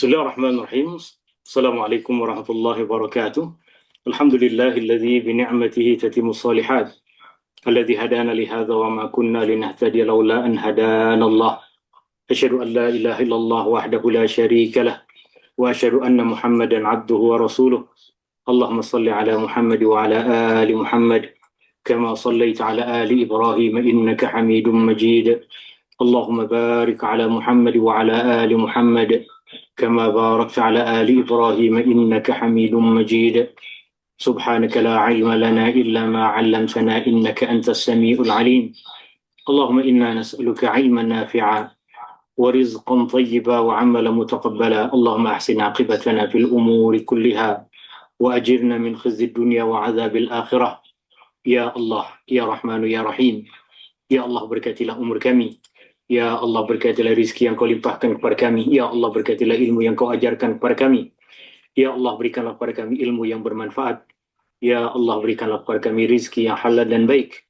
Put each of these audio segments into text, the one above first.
Bismillahirrahmanirrahim. Assalamualaikum warahmatullahi wabarakatuh. Alhamdulillahilladzi bini'matihi tatimmu shalihat. Alladzi hadana li hadza wa ma kunna linahtadiya laula an hadana Allah. Asyhadu an la ilaha illallah wahdahu la syarika lah wa asyhadu anna Muhammadan 'abduhu wa rasuluh. Allahumma shalli ala Muhammad wa ala ali Muhammad kama shallaita ala ali Ibrahim innaka Hamidum Majid. Allahumma barik ala Muhammad wa ala ali Muhammad كما باركت على آل إبراهيم إنك حميد مجيد سبحانك لا علم لنا إلا ما علمتنا إنك أنت السميع العليم اللهم إنا نسألك علما نافعا ورزقا طيبا وعملا متقبلا اللهم أحسن عاقبتنا في الأمور كلها وأجرنا من خزي الدنيا وعذاب الآخرة يا الله يا رحمن يا رحيم يا الله berkatilah umur kami. Ya Allah, berkatilah rizki yang kau limpahkan kepada kami. Ya Allah, berkatilah ilmu yang kau ajarkan kepada kami. Ya Allah, berikanlah kepada kami ilmu yang bermanfaat. Ya Allah, berikanlah kepada kami rizki yang halal dan baik.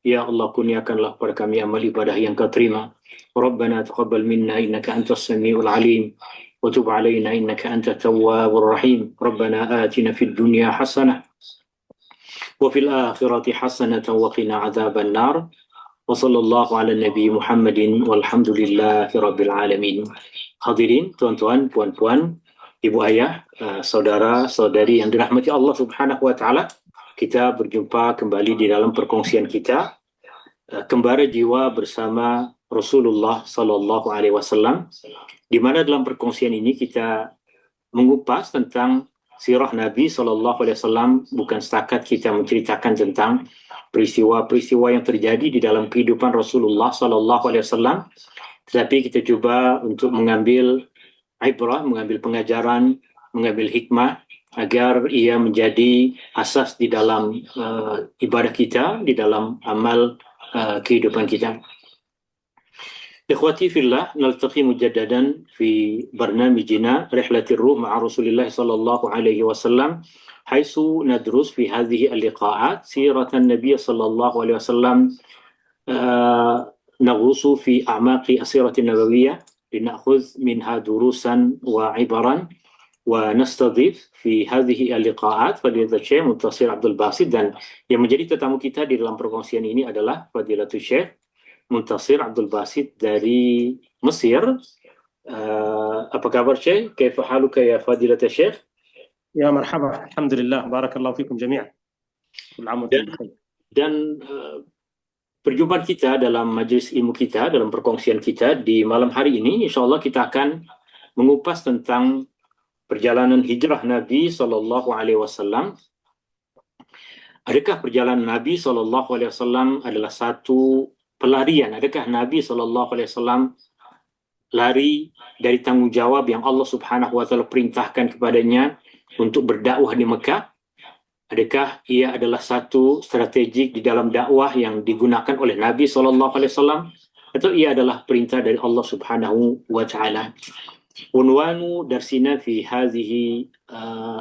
Ya Allah, kurniakanlah kepada kami amal ibadah yang kau terima. Rabbana taqabbal minna innaka antas samiul alim. Wa tub alaina innaka antat tawwabur rahim. Rabbana atina fid dunya hasanah. Wa fil akhirati hasanatan wa qina adzaban nar. Wassallallahu ala Nabi Muhammadin walhamdulillahi rabbil alamin. Hadirin, tuan-tuan, puan-puan, ibu ayah, saudara-saudari yang dirahmati Allah Subhanahu wa taala, kita berjumpa kembali di dalam perkongsian kita Kembara Jiwa bersama Rasulullah sallallahu alaihi wasallam, di mana dalam perkongsian ini kita mengupas tentang sirah Nabi sallallahu alaihi wasallam, bukan setakat kita menceritakan tentang peristiwa-peristiwa yang terjadi di dalam kehidupan Rasulullah sallallahu alaihi wasallam, tetapi kita coba untuk mengambil ibrah, mengambil pengajaran, mengambil hikmah agar ia menjadi asas di dalam ibadah kita, di dalam amal kehidupan kita. Ikhwati fillah, naltaqi mujaddadan fi barnamijina Rihlatir Ruh ma'a Rasulillah sallallahu alaihi wasallam, حيث ندرس في هذه اللقاءات سيرة النبي صلى الله عليه وسلم. نغوص في أعماق السيرة النبوية لنأخذ منها دروسا وعبرا ونستضيف في هذه اللقاءات فضيلة الشيخ Muntasir Abdul Basit, dan yang menjadi tetamu kita di dalam perkongsian ini adalah Fadilatul Syekh Muntasir Abdul Basit dari Mesir. Apa kabar Syekh? Kaifa haluka ya Fadilatul Syekh? Ya marhaba, alhamdulillah, barakallahu fikum jami'an. Kullu 'am wa antum bikhair. Dan perjumpaan kita dalam majlis ilmu kita, dalam perkongsian kita di malam hari ini, insyaallah kita akan mengupas tentang perjalanan hijrah Nabi sallallahu alaihi wasallam. Adakah perjalanan Nabi sallallahu alaihi wasallam adalah satu pelarian? Adakah Nabi sallallahu alaihi wasallam lari dari tanggung jawab yang Allah Subhanahu wa taala perintahkan kepadanya untuk berdakwah di Mekah? Adakah ia adalah satu strategik di dalam dakwah yang digunakan oleh Nabi SAW, atau ia adalah perintah dari Allah Subhanahu wa taala? Unwanu darsina fi hadhihi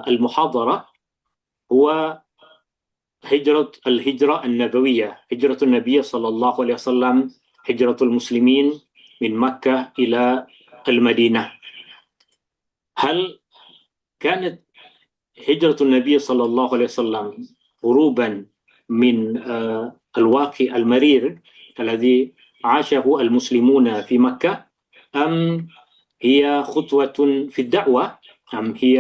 al-muhadharah huwa hijrah an-nabawiyyah, hijratun Nabi sallallahu alaihi wasallam, hijratul muslimin min Makkah ila al-Madinah. Hal kanat هجرة النبي صلى الله عليه وسلم هروبا من الواقع المرير الذي عاشه المسلمون في مكة، أم هي خطوة في الدعوة، أم هي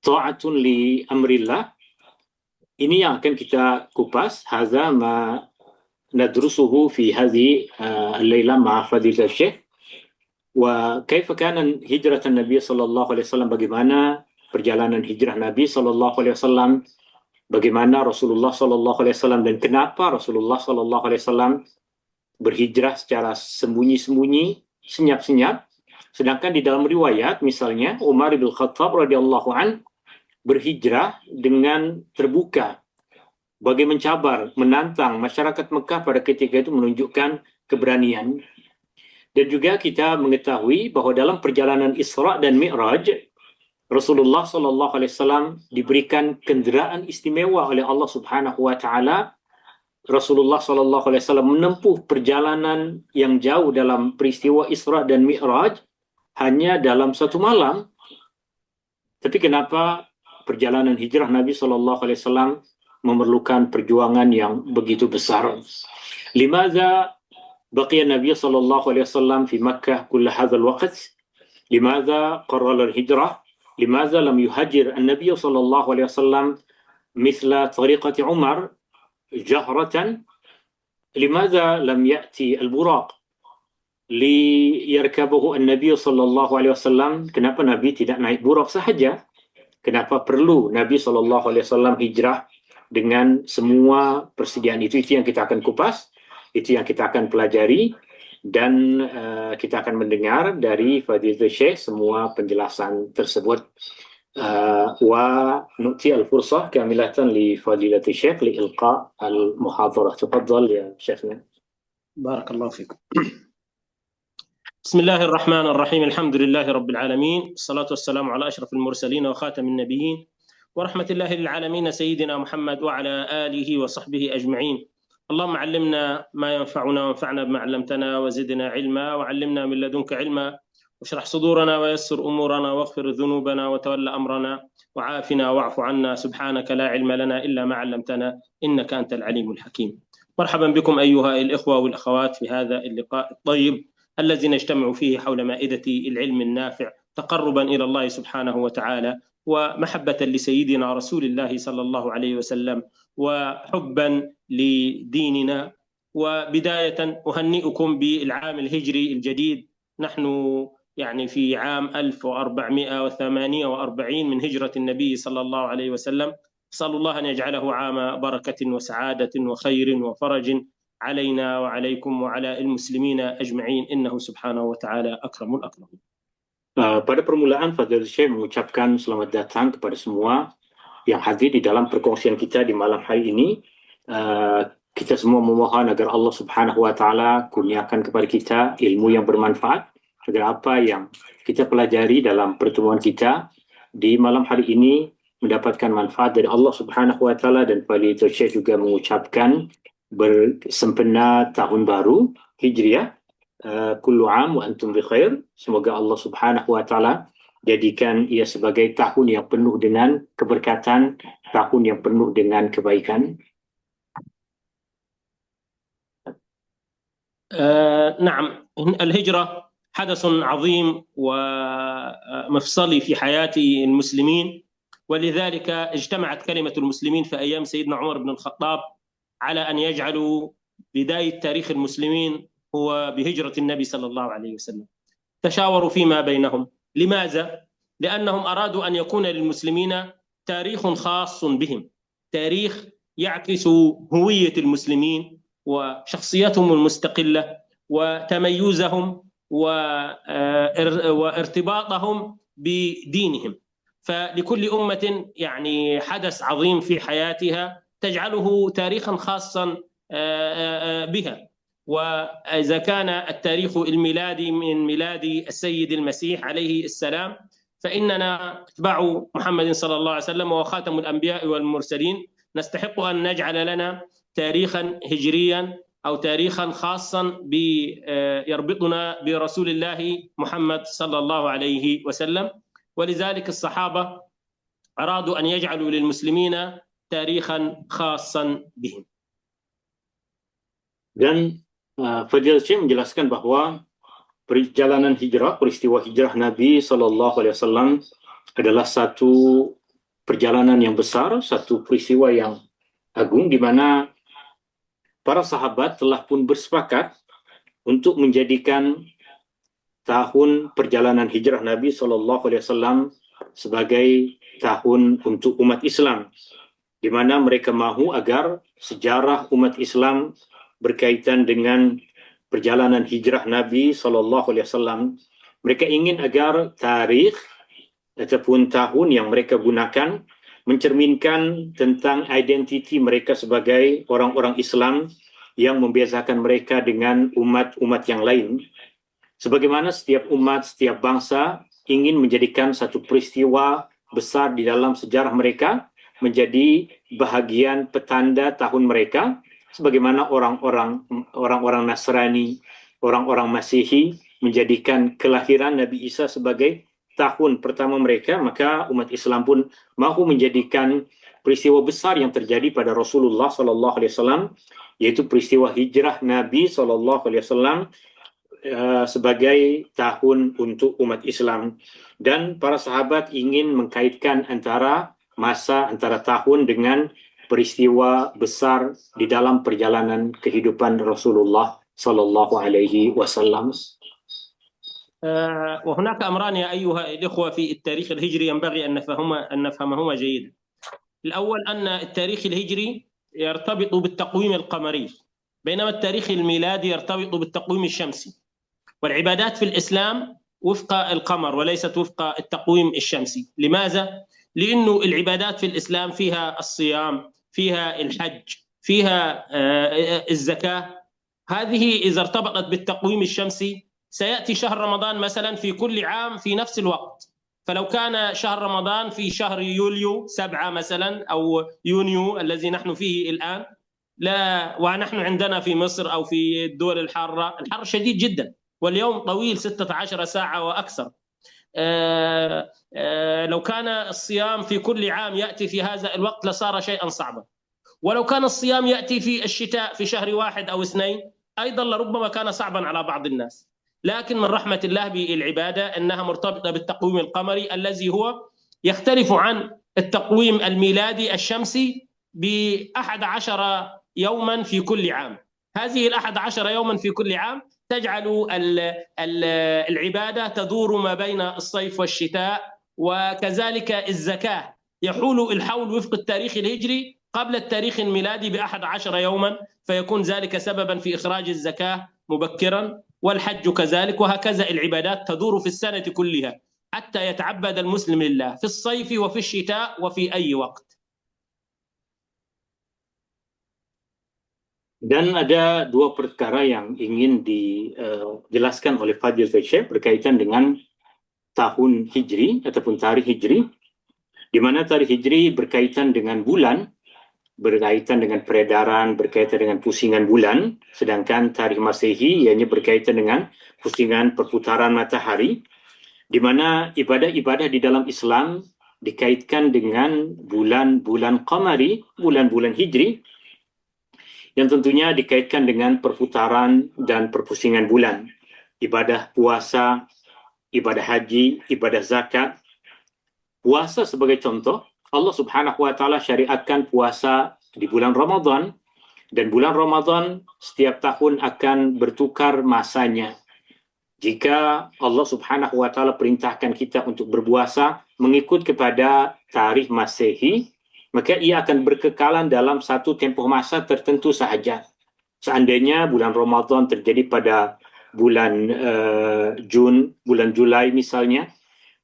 طاعة لأمر الله؟ Ini yang akan kita kupas. Hadza ma nadrusuhu fi hadhihi al-laila ma'a fadilatul Syekh. Wa kaifa kana hijrah Nabi sallallahu alaihi wasallam, bagaimana perjalanan hijrah Nabi sallallahu alaihi wasallam, bagaimana Rasulullah sallallahu alaihi wasallam, dan kenapa Rasulullah sallallahu alaihi wasallam berhijrah secara sembunyi-sembunyi, senyap-senyap, sedangkan di dalam riwayat misalnya Umar bin Khattab radhiyallahu an berhijrah dengan terbuka, bagi mencabar, menantang masyarakat Mekah pada ketika itu, menunjukkan keberanian. Dan juga kita mengetahui bahwa dalam perjalanan Isra dan Mi'raj, Rasulullah SAW diberikan kenderaan istimewa oleh Allah Subhanahu wa taala Rasulullah SAW menempuh perjalanan yang jauh dalam peristiwa Isra dan Mi'raj hanya dalam satu malam. Tapi kenapa perjalanan hijrah Nabi SAW memerlukan perjuangan yang begitu besar? Limadha baqiya Nabi SAW fi Makkah kull hadha al-waqt? Limadha qarrar al-hijrah? Limadha lam yuhajir an-Nabi SAW مثل طريقة عمر جهرة؟ لماذا لم يأتي البراق ليركبه النبي صلى الله عليه وسلم? Kenapa Nabi tidak naik burak sahaja? Kenapa perlu Nabi sallallahu alaihi wasallam hijrah dengan semua persediaan itu? Itu yang kita akan kupas, itu yang kita akan pelajari, dan kita akan mendengar dari Fadilatul Syekh semua penjelasan tersebut. ونؤتي الفرصة كاملة لفضيلة الشيخ لإلقاء المحاضرة. تفضل يا شيخنا. بارك الله فيكم. بسم الله الرحمن الرحيم. الحمد لله رب العالمين، الصلاة والسلام على أشرف المرسلين وخاتم النبيين ورحمة الله للعالمين سيدنا محمد وعلى آله وصحبه أجمعين. اللهم علمنا ما ينفعنا وانفعنا بما علمتنا وزدنا علما وعلمنا من لدنك علما واشرح صدورنا ويسر أمورنا واغفر ذنوبنا وتول أمرنا وعافنا واعف عنا سبحانك لا علم لنا إلا ما علمتنا إنك أنت العليم الحكيم. مرحبا بكم أيها الإخوة والأخوات في هذا اللقاء الطيب الذي نجتمع فيه حول مائدة العلم النافع تقربا إلى الله سبحانه وتعالى ومحبة لسيدنا رسول الله صلى الله عليه وسلم وحبا لديننا. وبداية أهنئكم بالعام الهجري الجديد. نحن يعني في عام 1448 من هجرة النبي صلى الله عليه وسلم. أسأل الله أن يجعله عام بركة وسعادة وخير وفرج علينا وعليكم وعلى المسلمين أجمعين إنه سبحانه وتعالى أكرم الأكرمين. Pada permulaan Fadil Syekh mengucapkan selamat datang kepada semua yang hadir di dalam perkongsian kita di malam hari ini. Kita semua memohon agar Allah Subhanahu wa taala kurniakan kepada kita ilmu yang bermanfaat, agar apa yang kita pelajari dalam pertemuan kita di malam hari ini mendapatkan manfaat dari Allah Subhanahu wa taala. Dan Fadilatul Syekh juga mengucapkan bersempena tahun baru Hijriah, kullu am wa antum bi khair. Semoga Allah Subhanahu wa taala jadikan ia sebagai tahun yang penuh dengan keberkatan, tahun yang penuh dengan kebaikan. نعم، الهجرة حدث عظيم ومفصلي في حياة المسلمين، ولذلك اجتمعت كلمة المسلمين في أيام سيدنا عمر بن الخطاب على أن يجعلوا بداية تاريخ المسلمين هو بهجرة النبي صلى الله عليه وسلم. تشاوروا فيما بينهم. لماذا؟ لأنهم أرادوا أن يكون للمسلمين تاريخ خاص بهم، تاريخ يعكس هوية المسلمين وشخصيتهم المستقلة وتميزهم وارتباطهم بدينهم. فلكل أمة يعني حدث عظيم في حياتها تجعله تاريخا خاصا بها. وإذا كان التاريخ الميلادي من ميلاد السيد المسيح عليه السلام، فإننا أتباع محمد صلى الله عليه وسلم وخاتم الأنبياء والمرسلين نستحق أن نجعل لنا تاريخا هجريا أو تاريخا خاصا يربطنا برسول الله محمد صلى الله عليه وسلم. ولذلك الصحابة أرادوا أن يجعلوا للمسلمين تاريخا خاصا بهم. Dan Fadilatul Syekh menjelaskan bahwa perjalanan hijrah, peristiwa hijrah Nabi SAW adalah satu perjalanan yang besar, satu peristiwa yang agung di mana para sahabat telah pun bersepakat untuk menjadikan tahun perjalanan hijrah Nabi SAW sebagai tahun untuk umat Islam, di mana mereka mahu agar sejarah umat Islam berkaitan dengan perjalanan hijrah Nabi SAW. Mereka ingin agar tarikh ataupun tahun yang mereka gunakan mencerminkan tentang identiti mereka sebagai orang-orang Islam yang membezakan mereka dengan umat-umat yang lain. Sebagaimana setiap umat, setiap bangsa ingin menjadikan satu peristiwa besar di dalam sejarah mereka menjadi bahagian petanda tahun mereka, sebagaimana orang-orang Nasrani, orang-orang Masehi menjadikan kelahiran Nabi Isa sebagai tahun pertama mereka, maka umat Islam pun mahu menjadikan peristiwa besar yang terjadi pada Rasulullah SAW, yaitu peristiwa hijrah Nabi SAW, sebagai tahun untuk umat Islam. Dan para sahabat ingin mengkaitkan antara tahun dengan peristiwa besar di dalam perjalanan kehidupan Rasulullah sallallahu alaihi wasallam. وهناك أمران يا أيها الإخوة في التاريخ الهجري ينبغي أن نفهمهما جيدا. الأول أن التاريخ الهجري يرتبط بالتقويم القمري، بينما التاريخ الميلادي يرتبط بالتقويم الشمسي، والعبادات في الإسلام وفق القمر وليست وفق التقويم الشمسي. لماذا؟ لأنه العبادات في الإسلام فيها الصيام، فيها الحج، فيها الزكاة. هذه إذا ارتبطت بالتقويم الشمسي سيأتي شهر رمضان مثلا في كل عام في نفس الوقت، فلو كان شهر رمضان في شهر يوليو 7 مثلا أو يونيو الذي نحن فيه الآن، لا ونحن عندنا في مصر أو في الدول الحارة الحر شديد جدا واليوم طويل 16 ساعة وأكثر، لو كان الصيام في كل عام يأتي في هذا الوقت لصار شيئا صعبا، ولو كان الصيام يأتي في الشتاء في شهر 1 أو 2 أيضا لربما كان صعبا على بعض الناس. لكن من رحمة الله بالعبادة أنها مرتبطة بالتقويم القمري الذي هو يختلف عن التقويم الميلادي الشمسي ب11 يوما في كل عام. هذه 11 يوما في كل عام تجعل العبادة تدور ما بين الصيف والشتاء، وكذلك الزكاة يحول الحول وفق التاريخ الهجري قبل التاريخ الميلادي ب11 يوما، فيكون ذلك سببا في إخراج الزكاة مبكرا، والحج كذلك، وهكذا العبادات تدور في السنة كلها حتى يتعبد المسلم لله في الصيف وفي الشتاء وفي أي وقت. Dan ada dua perkara yang ingin dijelaskan oleh Fadil Syekh berkaitan dengan tahun Hijri ataupun tarikh Hijri, di mana tarikh Hijri berkaitan dengan bulan, berkaitan dengan peredaran, berkaitan dengan pusingan bulan, sedangkan tarikh Masehi ianya berkaitan dengan pusingan perputaran matahari, di mana ibadah-ibadah di dalam Islam dikaitkan dengan bulan-bulan qamari, bulan-bulan Hijri, yang tentunya dikaitkan dengan perputaran dan perpusingan bulan. Ibadah puasa, ibadah haji, ibadah zakat. Puasa sebagai contoh, Allah Subhanahu wa taala syariatkan puasa di bulan Ramadan, dan bulan Ramadan setiap tahun akan bertukar masanya. Jika Allah Subhanahu wa taala perintahkan kita untuk berpuasa mengikut kepada tarikh Masehi, maka ia akan berkekalan dalam satu tempoh masa tertentu sahaja. Seandainya bulan Ramadan terjadi pada bulan bulan Julai misalnya,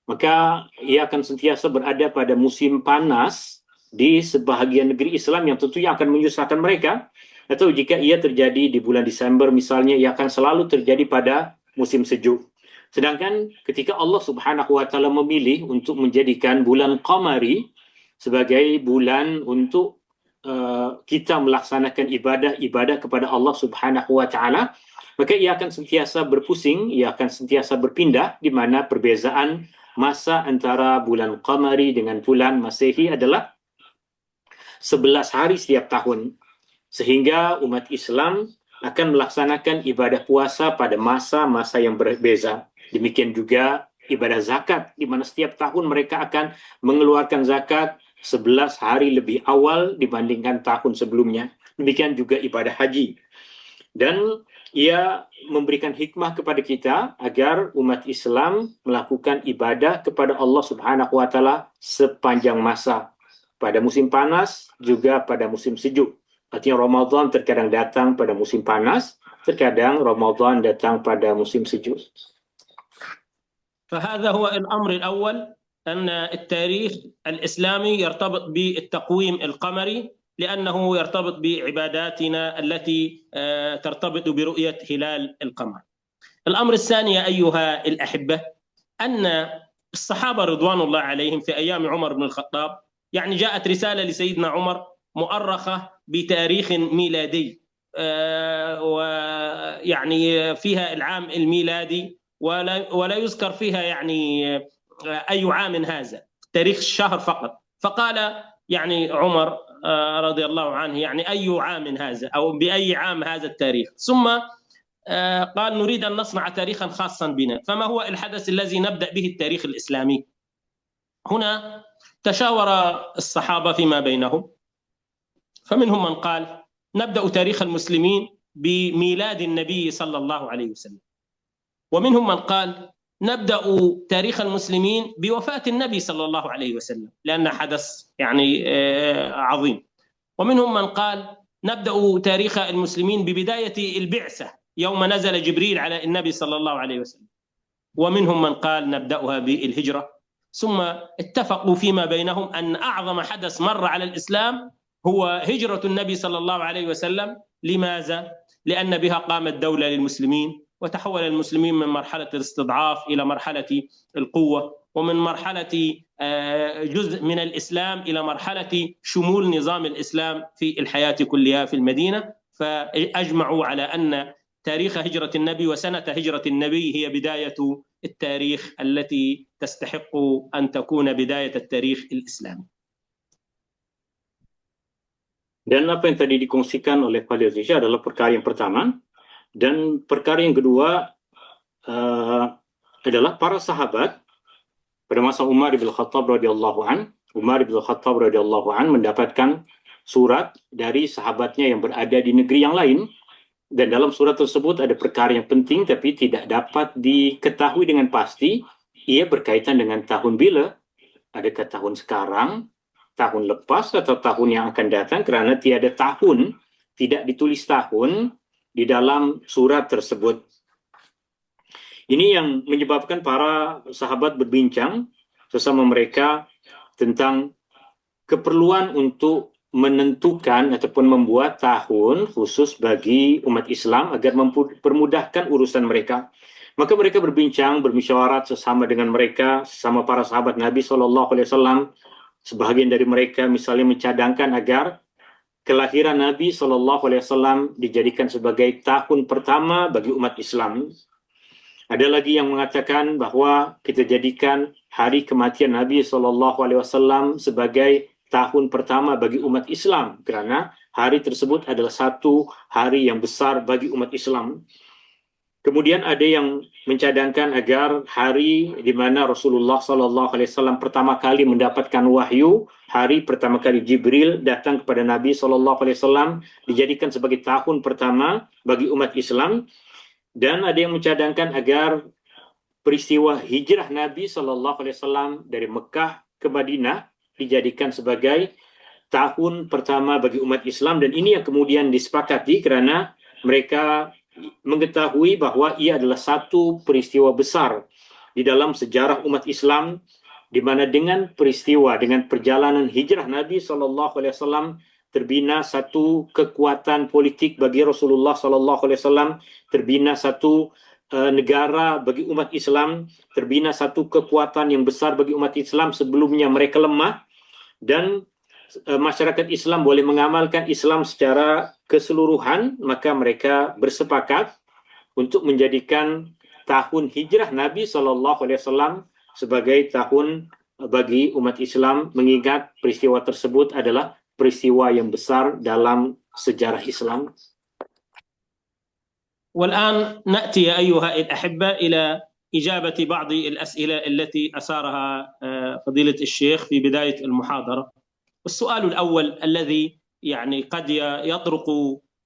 maka ia akan sentiasa berada pada musim panas di sebahagian negeri Islam yang tentunya akan menyusahkan mereka. Atau jika ia terjadi di bulan Desember misalnya, ia akan selalu terjadi pada musim sejuk. Sedangkan ketika Allah Subhanahu wa taala memilih untuk menjadikan bulan qamari sebagai bulan untuk kita melaksanakan ibadah kepada Allah Subhanahu wa taala, maka ia akan sentiasa berpusing, ia akan sentiasa berpindah, di mana perbezaan masa antara bulan qamari dengan bulan Masehi adalah 11 hari setiap tahun, sehingga umat Islam akan melaksanakan ibadah puasa pada masa-masa yang berbeza. Demikian juga ibadah zakat, di mana setiap tahun mereka akan mengeluarkan zakat 11 hari lebih awal dibandingkan tahun sebelumnya. Demikian juga ibadah haji. Dan ia memberikan hikmah kepada kita agar umat Islam melakukan ibadah kepada Allah Subhanahu wa taala sepanjang masa, pada musim panas juga pada musim sejuk. Artinya Ramadan terkadang datang pada musim panas, terkadang Ramadan datang pada musim sejuk. فهذا هو الأمر الأول، أن التاريخ الإسلامي يرتبط بالتقويم القمري لأنه يرتبط بعباداتنا التي ترتبط برؤية هلال القمر. الأمر الثاني يا أيها الأحبة، أن الصحابة رضوان الله عليهم في أيام عمر بن الخطاب، يعني جاءت رسالة لسيدنا عمر مؤرخة بتاريخ ميلادي، ويعني فيها العام الميلادي، ولا يذكر فيها يعني أي عام هذا، تاريخ الشهر فقط. فقال يعني عمر رضي الله عنه يعني أي عام هذا، أو بأي عام هذا التاريخ؟ ثم قال نريد أن نصنع تاريخا خاصا بنا، فما هو الحدث الذي نبدأ به التاريخ الإسلامي؟ هنا تشاور الصحابة فيما بينهم، فمنهم من قال نبدأ تاريخ المسلمين بميلاد النبي صلى الله عليه وسلم، ومنهم من قال نبدأ تاريخ المسلمين بوفاة النبي صلى الله عليه وسلم لأن حدث يعني عظيم، ومنهم من قال نبدأ تاريخ المسلمين ببداية البعثة يوم نزل جبريل على النبي صلى الله عليه وسلم، ومنهم من قال نبدأها بالهجرة. ثم اتفقوا فيما بينهم أن أعظم حدث مر على الإسلام هو هجرة النبي صلى الله عليه وسلم. لماذا؟ لأن بها قامت دولة للمسلمين، وتحول المسلمين من مرحلة الاستضعاف إلى مرحلة القوة، ومن مرحلة جزء من الإسلام إلى مرحلة شمول نظام الإسلام في الحياة كلها في المدينة. فأجمعوا على أن تاريخ هجرة النبي وسنة هجرة النبي هي بداية التاريخ التي تستحق أن تكون بداية التاريخ الإسلامي. Dan apa yang tadi dikongsikan oleh Fadil Zisha adalah perkara yang pertama. Dan perkara yang kedua adalah para sahabat pada masa Umar bin Khattab radhiyallahu an. Umar bin Khattab radhiyallahu an mendapatkan surat dari sahabatnya yang berada di negeri yang lain. Dan dalam surat tersebut ada perkara yang penting tapi tidak dapat diketahui dengan pasti. Ia berkaitan dengan tahun bila. Adakah tahun sekarang, tahun lepas, atau tahun yang akan datang, kerana tiada tahun, tidak ditulis tahun di dalam surat tersebut. Ini yang menyebabkan para sahabat berbincang sesama mereka tentang keperluan untuk menentukan ataupun membuat tahun khusus bagi umat Islam agar mempermudahkan urusan mereka. Maka mereka berbincang, bermusyawarat sesama dengan mereka, sesama para sahabat Nabi SAW. Sebahagian dari mereka misalnya mencadangkan agar kelahiran Nabi SAW dijadikan sebagai tahun pertama bagi umat Islam. Ada lagi yang mengatakan bahwa kita jadikan hari kematian Nabi SAW sebagai tahun pertama bagi umat Islam, kerana hari tersebut adalah satu hari yang besar bagi umat Islam. Kemudian ada yang mencadangkan agar hari di mana Rasulullah SAW pertama kali mendapatkan wahyu, hari pertama kali Jibril datang kepada Nabi SAW, dijadikan sebagai tahun pertama bagi umat Islam. Dan ada yang mencadangkan agar peristiwa hijrah Nabi SAW dari Mekah ke Madinah dijadikan sebagai tahun pertama bagi umat Islam. Dan ini yang kemudian disepakati kerana mereka mengetahui bahwa ia adalah satu peristiwa besar di dalam sejarah umat Islam, di mana dengan peristiwa, dengan perjalanan hijrah Nabi SAW terbina satu kekuatan politik bagi Rasulullah SAW, terbina satu negara bagi umat Islam, terbina satu kekuatan yang besar bagi umat Islam. Sebelumnya mereka lemah, dan masyarakat Islam boleh mengamalkan Islam secara keseluruhan. Maka mereka bersepakat untuk menjadikan tahun hijrah Nabi SAW sebagai tahun bagi umat Islam, mengingat peristiwa tersebut adalah peristiwa yang besar dalam sejarah Islam. والآن نأتي أيها الأحبة إلى إجابة بعض الأسئلة التي أثارها فضيلة الشيخ في بداية المحاضرة. السؤال الأول الذي يعني قد يطرق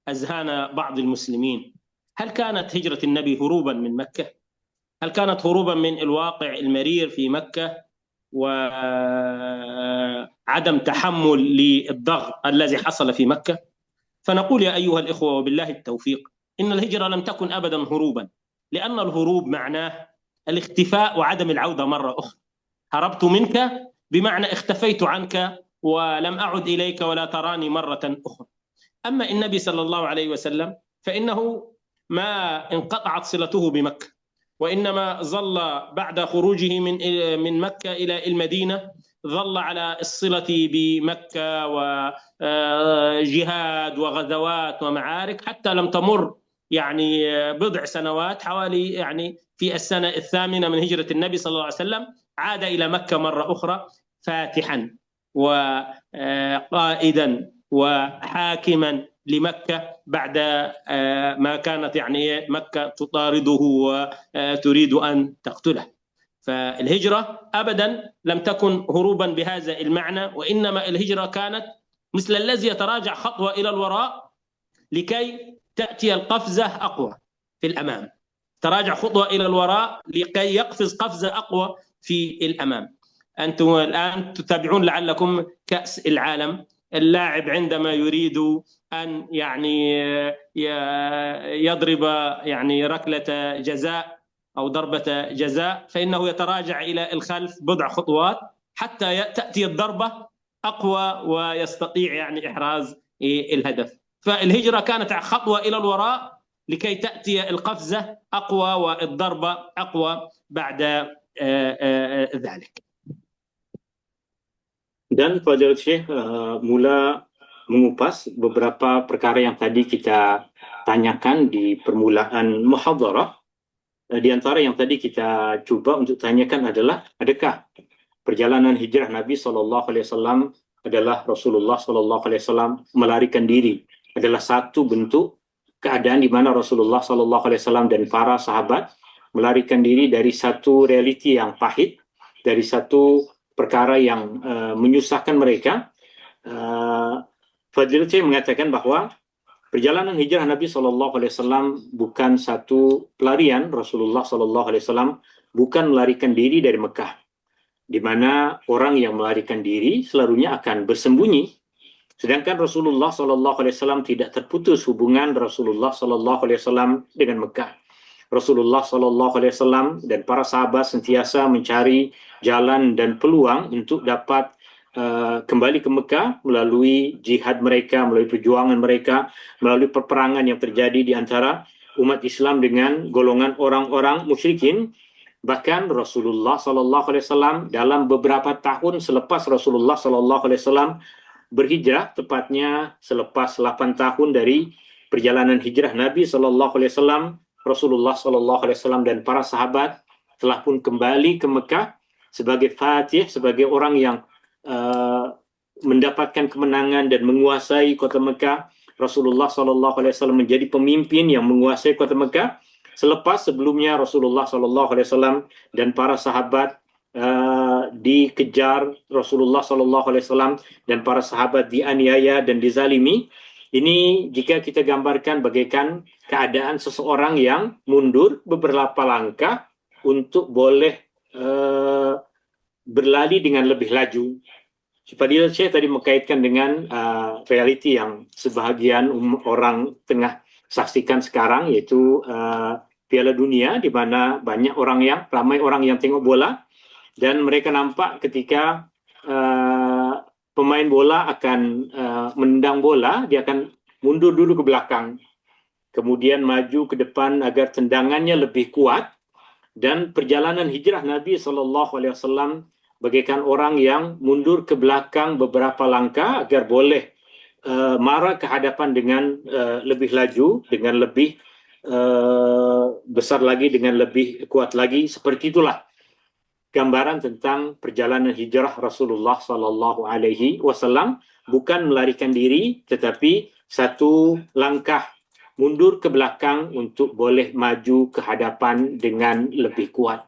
أذهان بعض المسلمين: هل كانت هجرة النبي هروبا من مكة؟ هل كانت هروبا من الواقع المرير في مكة وعدم تحمل للضغط الذي حصل في مكة؟ فنقول يا أيها الإخوة وبالله التوفيق إن الهجرة لم تكن أبدا هروبا، لأن الهروب معناه الاختفاء وعدم العودة مرة أخرى. هربت منك بمعنى اختفيت عنك ولم أعد إليك ولا تراني مرة أخرى. أما النبي صلى الله عليه وسلم فإنه ما انقطعت صلته بمكة، وإنما ظل بعد خروجه من مكة إلى المدينة ظل على الصلة بمكة وجهاد وغزوات ومعارك حتى لم تمر يعني بضع سنوات، حوالي يعني في السنة 8 من هجرة النبي صلى الله عليه وسلم عاد إلى مكة مرة أخرى فاتحا وقائدا وحاكما لمكة بعد ما كانت يعني مكة تطارده وتريد أن تقتله. فالهجرة أبدا لم تكن هروبا بهذا المعنى، وإنما الهجرة كانت مثل الذي يتراجع خطوة إلى الوراء لكي تأتي القفزة أقوى في الأمام، تراجع خطوة إلى الوراء لكي يقفز قفزة أقوى في الأمام. أنتم الآن تتابعون لعلكم كأس العالم، اللاعب عندما يريد أن يعني يضرب يعني ركلة جزاء أو ضربة جزاء فإنه يتراجع إلى الخلف بضع خطوات حتى تأتي الضربة أقوى ويستطيع يعني إحراز الهدف. فالهجرة كانت خطوة إلى الوراء لكي تأتي القفزة أقوى والضربة أقوى بعد ذلك. Dan Fadil Syekh mula mengupas beberapa perkara yang tadi kita tanyakan di permulaan muhadarah. Di antara yang tadi kita coba untuk tanyakan adalah, adakah perjalanan hijrah Nabi SAW adalah Rasulullah SAW melarikan diri, adalah satu bentuk keadaan di mana Rasulullah SAW dan para sahabat melarikan diri dari satu realiti yang pahit, dari satu perkara yang menyusahkan mereka. Fadil Syekh mengatakan bahwa perjalanan hijrah Nabi SAW bukan satu pelarian. Rasulullah SAW bukan melarikan diri dari Mekah, di mana orang yang melarikan diri selalunya akan bersembunyi. Sedangkan Rasulullah SAW tidak terputus hubungan Rasulullah SAW dengan Mekah. Rasulullah SAW dan para sahabat sentiasa mencari jalan dan peluang untuk dapat kembali ke Mekah melalui jihad mereka, melalui perjuangan mereka, melalui peperangan yang terjadi di antara umat Islam dengan golongan orang-orang musyrikin. Bahkan Rasulullah SAW dalam beberapa tahun selepas Rasulullah SAW berhijrah, tepatnya selepas 8 tahun dari perjalanan hijrah Nabi SAW, Rasulullah SAW dan para sahabat telah pun kembali ke Mekah sebagai fatih, sebagai orang yang mendapatkan kemenangan dan menguasai kota Mekah. Rasulullah SAW menjadi pemimpin yang menguasai kota Mekah selepas sebelumnya Rasulullah SAW dan para sahabat dikejar, Rasulullah SAW dan para sahabat dianiaya dan dizalimi. Ini jika kita gambarkan bagaikan keadaan seseorang yang mundur beberapa langkah untuk boleh berlari dengan lebih laju. Fadil Syekh tadi mengkaitkan dengan realiti yang sebahagian orang tengah saksikan sekarang, yaitu Piala Dunia, di mana ramai orang yang tengok bola, dan mereka nampak ketika pemain bola akan menendang bola, dia akan mundur dulu ke belakang, kemudian maju ke depan agar tendangannya lebih kuat. Dan perjalanan hijrah Nabi SAW bagaikan orang yang mundur ke belakang beberapa langkah agar boleh marah ke hadapan dengan lebih laju, dengan lebih besar lagi, dengan lebih kuat lagi. Seperti itulah gambaran tentang perjalanan hijrah Rasulullah SAW, bukan melarikan diri, tetapi satu langkah mundur ke belakang untuk boleh maju ke hadapan dengan lebih kuat.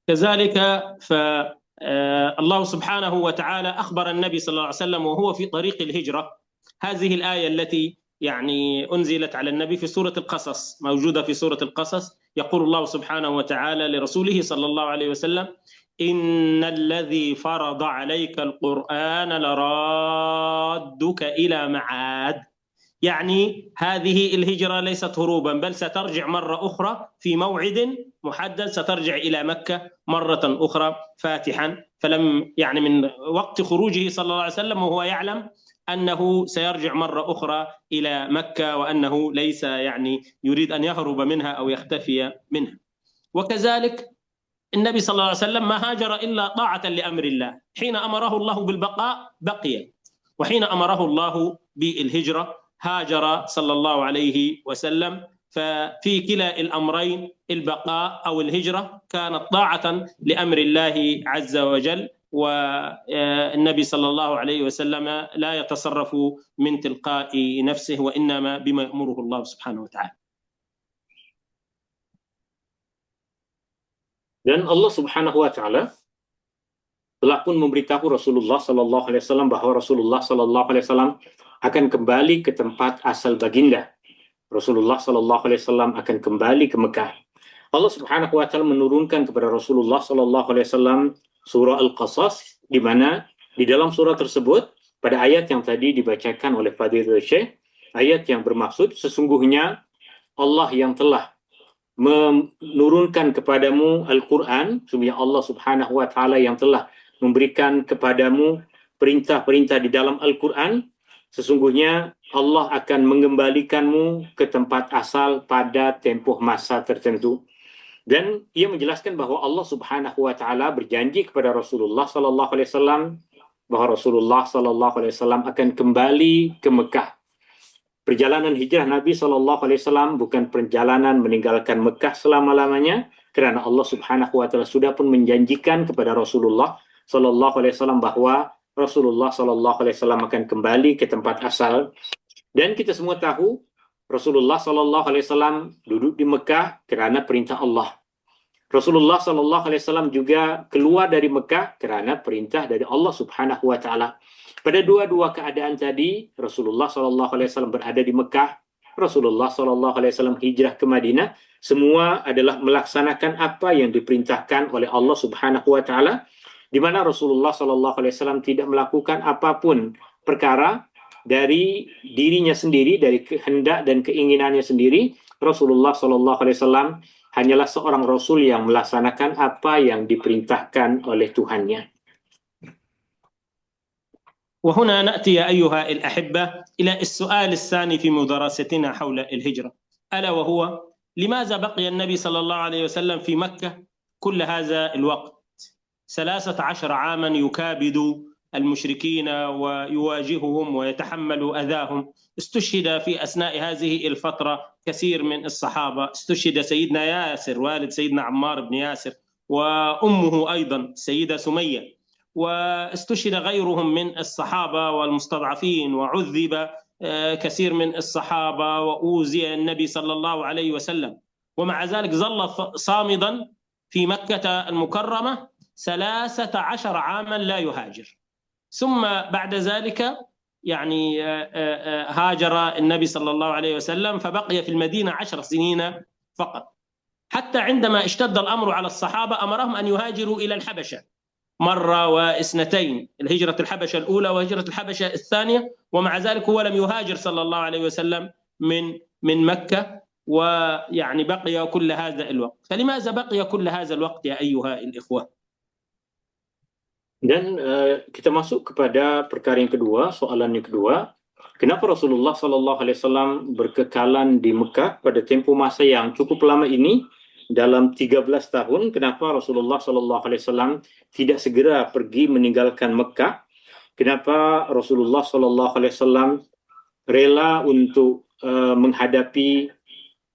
كذلك فالله سبحانه وتعالى أخبر النبي صلى الله عليه وسلم وهو في طريق الهجرة. هذه الآية التي يعني أنزلت على النبي في سورة القصص، موجودة في سورة القصص، يقول الله سبحانه وتعالى لرسوله صلى الله عليه وسلم: إن الذي فرض عليك القرآن لرادك إلى معاد. يعني هذه الهجرة ليست هروبا، بل سترجع مرة أخرى في موعد محدد، سترجع إلى مكة مرة أخرى فاتحا. فلم يعني من وقت خروجه صلى الله عليه وسلم وهو يعلم أنه سيرجع مرة أخرى إلى مكة، وأنه ليس يعني يريد أن يهرب منها أو يختفي منها. وكذلك النبي صلى الله عليه وسلم ما هاجر إلا طاعة لأمر الله، حين أمره الله بالبقاء بقي، وحين أمره الله بالهجرة هاجر صلى الله عليه وسلم. ففي كلا الأمرين البقاء أو الهجرة كانت طاعة لأمر الله عز وجل، والنبي صلى الله عليه وسلم لا يتصرف من تلقاء نفسه وإنما بما يأمره الله سبحانه وتعالى. Dan Allah Subhanahu wa taala telah pun memberitahu Rasulullah sallallahu alaihi wasallam bahwa Rasulullah sallallahu alaihi wasallam akan kembali ke tempat asal baginda. Rasulullah sallallahu alaihi wasallam akan kembali ke Mekah. Allah Subhanahu wa taala menurunkan kepada Rasulullah sallallahu alaihi wasallam surah Al-Qasas, di mana di dalam surah tersebut pada ayat yang tadi dibacakan oleh Fadilul Syekh, ayat yang bermaksud sesungguhnya Allah yang telah menurunkan kepadamu Al-Quran, sesungguhnya Allah Subhanahu wa taala yang telah memberikan kepadamu perintah-perintah di dalam Al-Quran, sesungguhnya Allah akan mengembalikanmu ke tempat asal pada tempoh masa tertentu. Dan ia menjelaskan bahwa Allah Subhanahu wa taala berjanji kepada Rasulullah sallallahu alaihi wasallam bahwa Rasulullah sallallahu alaihi wasallam akan kembali ke Mekah. Perjalanan hijrah Nabi sallallahu alaihi wasallam bukan perjalanan meninggalkan Mekah selama-lamanya, kerana Allah Subhanahu wa taala sudah pun menjanjikan kepada Rasulullah sallallahu alaihi wasallam bahwa Rasulullah sallallahu alaihi wasallam akan kembali ke tempat asal. Dan kita semua tahu Rasulullah sallallahu alaihi wasallam duduk di Mekah kerana perintah Allah. Rasulullah sallallahu alaihi wasallam juga keluar dari Mekah kerana perintah dari Allah Subhanahu wa taala. Pada dua-dua keadaan tadi, Rasulullah sallallahu alaihi wasallam berada di Mekah, Rasulullah sallallahu alaihi wasallam hijrah ke Madinah, semua adalah melaksanakan apa yang diperintahkan oleh Allah Subhanahu wa taala, di mana Rasulullah sallallahu alaihi wasallam tidak melakukan apapun perkara dari dirinya sendiri, dari kehendak dan keinginannya sendiri. Rasulullah sallallahu alaihi wasallam hanyalah seorang rasul yang melaksanakan apa yang diperintahkan oleh Tuhannya. وهنا نأتي يا أيها الأحبة إلى السؤال الثاني في مدرستنا حول الهجرة، ألا وهو لماذا بقي النبي صلى الله عليه وسلم في مكة كل هذا الوقت؟ 13 عاما يكابد المشركين ويواجههم ويتحمل أذاهم. استشهد في أثناء هذه الفترة كثير من الصحابة، استشهد سيدنا ياسر والد سيدنا عمار بن ياسر، وأمه أيضا سيدة سمية، واستشهد غيرهم من الصحابة والمستضعفين، وعذب كثير من الصحابة، وأوذي النبي صلى الله عليه وسلم، ومع ذلك ظل صامدا في مكة المكرمة 13 عاما لا يهاجر. ثم بعد ذلك يعني هاجر النبي صلى الله عليه وسلم فبقي في المدينة 10 سنين فقط، حتى عندما اشتد الأمر على الصحابة أمرهم أن يهاجروا إلى الحبشة مرة واثنتين، الهجرة الحبشة الأولى وهجرة الحبشة الثانية، ومع ذلك هو لم يهاجر صلى الله عليه وسلم من مكة، ويعني بقي كل هذا الوقت. فلماذا بقي كل هذا الوقت يا أيها الإخوة؟ Dan kita masuk kepada perkara yang kedua, soalan yang kedua, kenapa Rasulullah sallallahu alaihi wasallam berkekalan di Mekah pada tempoh masa yang cukup lama ini? Dalam 13 tahun, kenapa Rasulullah sallallahu alaihi wasallam tidak segera pergi meninggalkan Mekah? Kenapa Rasulullah sallallahu alaihi wasallam rela untuk menghadapi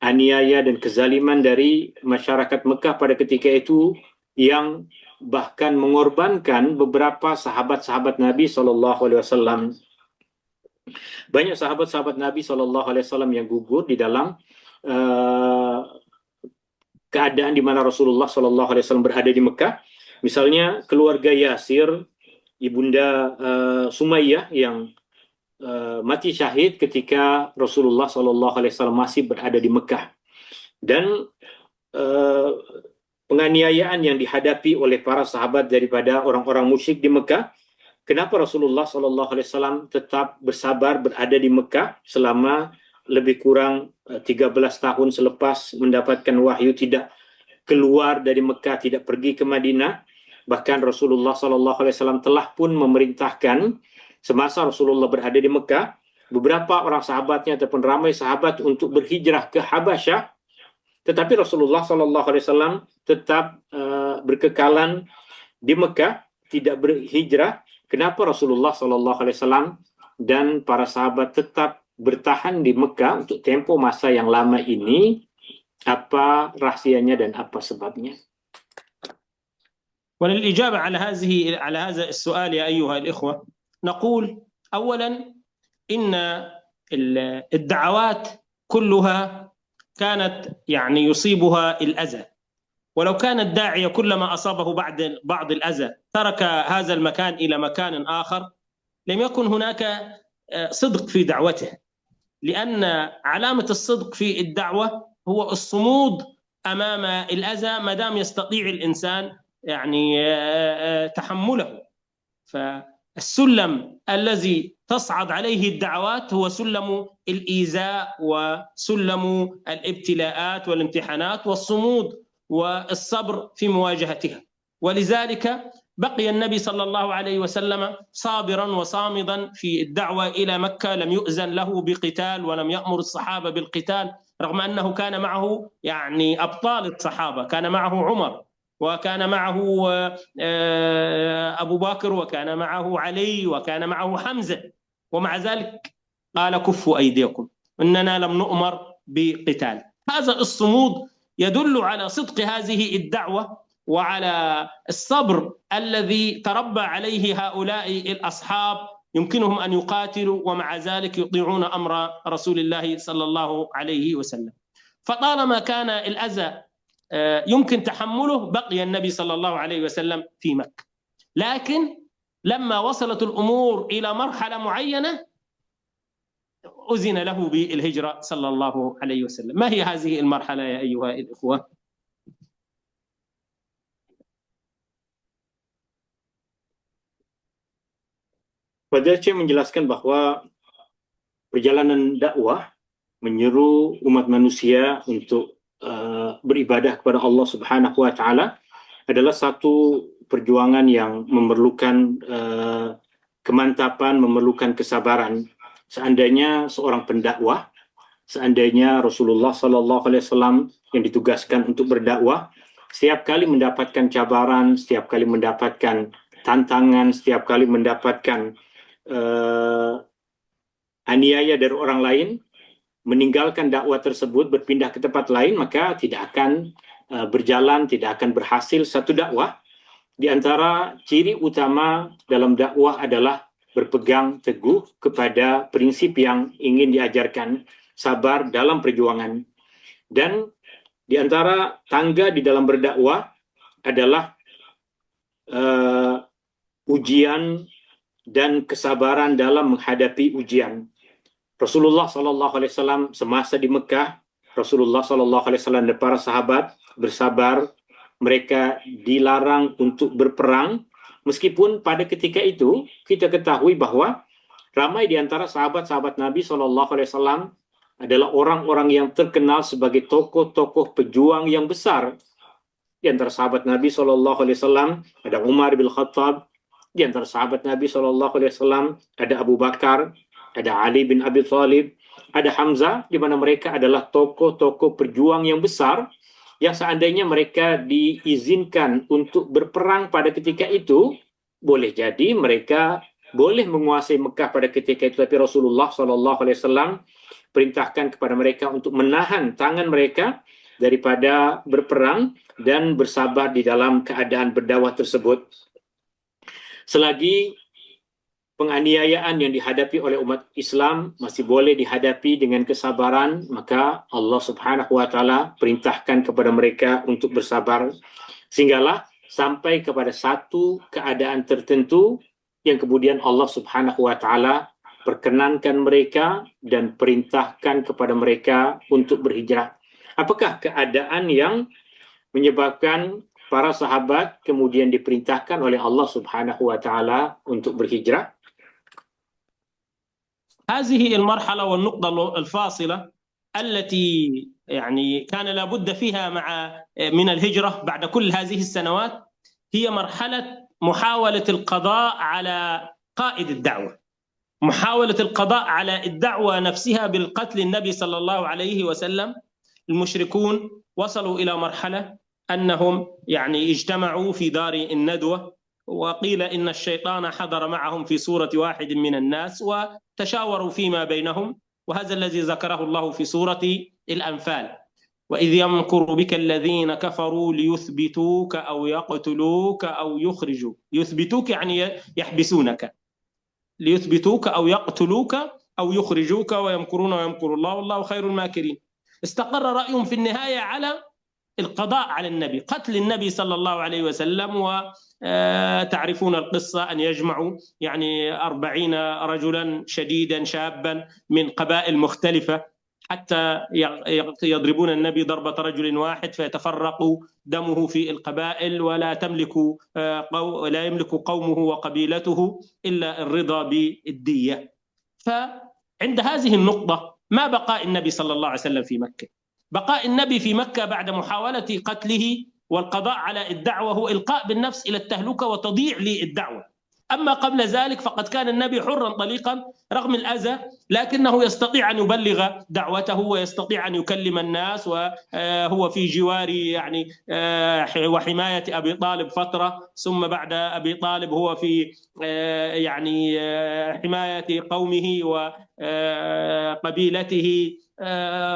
aniaya dan kezaliman dari masyarakat Mekah pada ketika itu, yang bahkan mengorbankan beberapa sahabat-sahabat Nabi sallallahu alaihi wasallam. Banyak sahabat-sahabat Nabi sallallahu alaihi wasallam yang gugur di dalam keadaan di mana Rasulullah sallallahu alaihi wasallam berada di Mekah. Misalnya keluarga Yasir, ibunda Sumayyah yang mati syahid ketika Rasulullah sallallahu alaihi wasallam masih berada di Mekah. Dan penganiayaan yang dihadapi oleh para sahabat daripada orang-orang musyrik di Mekah. Kenapa Rasulullah sallallahu alaihi wasallam tetap bersabar berada di Mekah selama lebih kurang 13 tahun selepas mendapatkan wahyu, tidak keluar dari Mekah, tidak pergi ke Madinah? Bahkan Rasulullah sallallahu alaihi wasallam telah pun memerintahkan semasa Rasulullah berada di Mekah, beberapa orang sahabatnya ataupun ramai sahabat untuk berhijrah ke Habasyah, tetapi Rasulullah sallallahu alaihi wasallam tetap berkekalan di Mekah, tidak berhijrah, kenapa Rasulullah SAW dan para sahabat tetap bertahan di Mekah untuk tempo masa yang lama ini? Apa rahasianya dan apa sebabnya? وللإجابة على هذا السؤال يا أيها الإخوة نقول أولا إن الدعوات كلها كانت يعني يصيبها الأذى، ولو كان الداعية كلما أصابه بعض الأذى ترك هذا المكان إلى مكان آخر لم يكن هناك صدق في دعوته، لأن علامة الصدق في الدعوة هو الصمود أمام الأذى ما دام يستطيع الإنسان يعني تحمله. فالسلم الذي تصعد عليه الدعوات هو سلم الإيذاء وسلم الابتلاءات والامتحانات والصمود والصبر في مواجهتها، ولذلك بقي النبي صلى الله عليه وسلم صابرا وصامدا في الدعوة إلى مكة، لم يؤذن له بقتال ولم يأمر الصحابة بالقتال، رغم أنه كان معه يعني أبطال الصحابة، كان معه عمر وكان معه أبو بكر وكان معه علي وكان معه حمزة، ومع ذلك قال كفوا أيديكم إننا لم نؤمر بقتال. هذا الصمود يدل على صدق هذه الدعوة وعلى الصبر الذي تربى عليه هؤلاء الأصحاب، يمكنهم أن يقاتلوا ومع ذلك يطيعون أمر رسول الله صلى الله عليه وسلم. فطالما كان الأذى يمكن تحمله بقي النبي صلى الله عليه وسلم في مكة، لكن لما وصلت الأمور إلى مرحلة معينة أذن له بالهجرة صلى الله عليه وسلم. ما هي هذه المرحلة يا أيها الإخوة؟ Fadil Syekh menjelaskan bahwa perjalanan dakwah menyeru umat manusia untuk beribadah kepada Allah Subhanahu wa taala adalah satu perjuangan yang memerlukan kemantapan, memerlukan kesabaran. Seandainya seorang pendakwah, seandainya Rasulullah SAW yang ditugaskan untuk berdakwah, setiap kali mendapatkan cabaran, setiap kali mendapatkan tantangan, setiap kali mendapatkan aniaya dari orang lain, meninggalkan dakwah tersebut, berpindah ke tempat lain, maka tidak akan berjalan, tidak akan berhasil satu dakwah. Di antara ciri utama dalam dakwah adalah berpegang teguh kepada prinsip yang ingin diajarkan, sabar dalam perjuangan. Dan di antara tangga di dalam berdakwah adalah ujian dan kesabaran dalam menghadapi ujian. Rasulullah SAW semasa di Mekah, Rasulullah SAW dan para sahabat bersabar, mereka dilarang untuk berperang, meskipun pada ketika itu kita ketahui bahwa ramai di antara sahabat-sahabat Nabi SAW adalah orang-orang yang terkenal sebagai tokoh-tokoh pejuang yang besar. Di antara sahabat Nabi SAW ada Umar bin Khattab, di antara sahabat Nabi SAW ada Abu Bakar, ada Ali bin Abi Thalib, ada Hamzah, di mana mereka adalah tokoh-tokoh perjuang yang besar, yang seandainya mereka diizinkan untuk berperang pada ketika itu, boleh jadi mereka boleh menguasai Mekah pada ketika itu, tapi Rasulullah SAW perintahkan kepada mereka untuk menahan tangan mereka daripada berperang dan bersabar di dalam keadaan berdakwah tersebut. Selagi penganiayaan yang dihadapi oleh umat Islam masih boleh dihadapi dengan kesabaran, maka Allah Subhanahu wa taala perintahkan kepada mereka untuk bersabar, sehinggalah sampai kepada satu keadaan tertentu yang kemudian Allah Subhanahu wa taala perkenankan mereka dan perintahkan kepada mereka untuk berhijrah. Apakah keadaan yang menyebabkan para sahabat kemudian diperintahkan oleh Allah Subhanahu wa taala untuk berhijrah? هذه المرحلة والنقطة الفاصلة التي يعني كان لابد فيها من الهجرة بعد كل هذه السنوات هي مرحلة محاولة القضاء على قائد الدعوة، محاولة القضاء على الدعوة نفسها بالقتل. النبي صلى الله عليه وسلم المشركون وصلوا إلى مرحلة أنهم يعني اجتمعوا في دار الندوة، وقيل إن الشيطان حضر معهم في صورة واحد من الناس وتشاوروا فيما بينهم، وهذا الذي ذكره الله في سورة الأنفال: وإذ يمكر بك الذين كفروا ليثبتوك أو يقتلوك أو يخرجوك. يثبتوك يعني يحبسونك، ليثبتوك أو يقتلوك أو يخرجوك، ويمكرون ويمكر الله والله خير الماكرين. استقر رأيهم في النهاية على القضاء على النبي، قتل النبي صلى الله عليه وسلم. وتعرفون القصة، أن يجمعوا يعني 40 رجلا شديدا شابا من قبائل مختلفة حتى يضربون النبي ضربة رجل واحد، فيتفرق دمه في القبائل، ولا يملك قومه وقبيلته إلا الرضا بالدية. فعند هذه النقطة ما بقاء النبي صلى الله عليه وسلم في مكة؟ بقاء النبي في مكة بعد محاولة قتله والقضاء على الدعوة هو إلقاء بالنفس إلى التهلكة وتضييع للدعوة. أما قبل ذلك فقد كان النبي حرا طليقا رغم الأذى، لكنه يستطيع أن يبلغ دعوته ويستطيع أن يكلم الناس، وهو في جوار يعني وحماية أبي طالب فترة، ثم بعد أبي طالب هو في يعني حماية قومه وقبيلته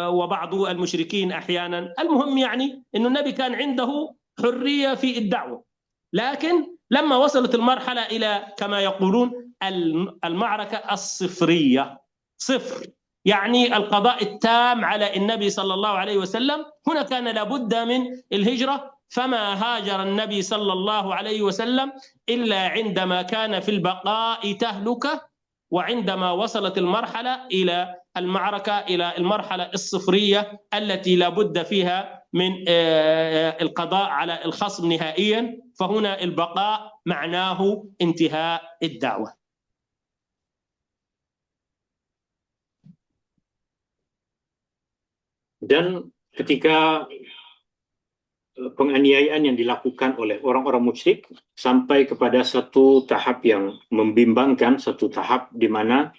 وبعض المشركين أحيانا. المهم يعني أن النبي كان عنده حرية في الدعوة، لكن لما وصلت المرحلة إلى كما يقولون المعركة الصفرية، صفر، يعني القضاء التام على النبي صلى الله عليه وسلم، هنا كان لابد من الهجرة. فما هاجر النبي صلى الله عليه وسلم إلا عندما كان في البقاء تهلكة، وعندما وصلت المرحلة إلى المعركة، إلى المرحلة الصفرية التي لابد فيها من القضاء على الخصم نهائيا، فهنا البقاء معناه انتهاء الدعوة. Dan ketika penganiayaan yang dilakukan oleh orang-orang musyrik sampai kepada satu tahap yang membimbangkan, satu tahap di mana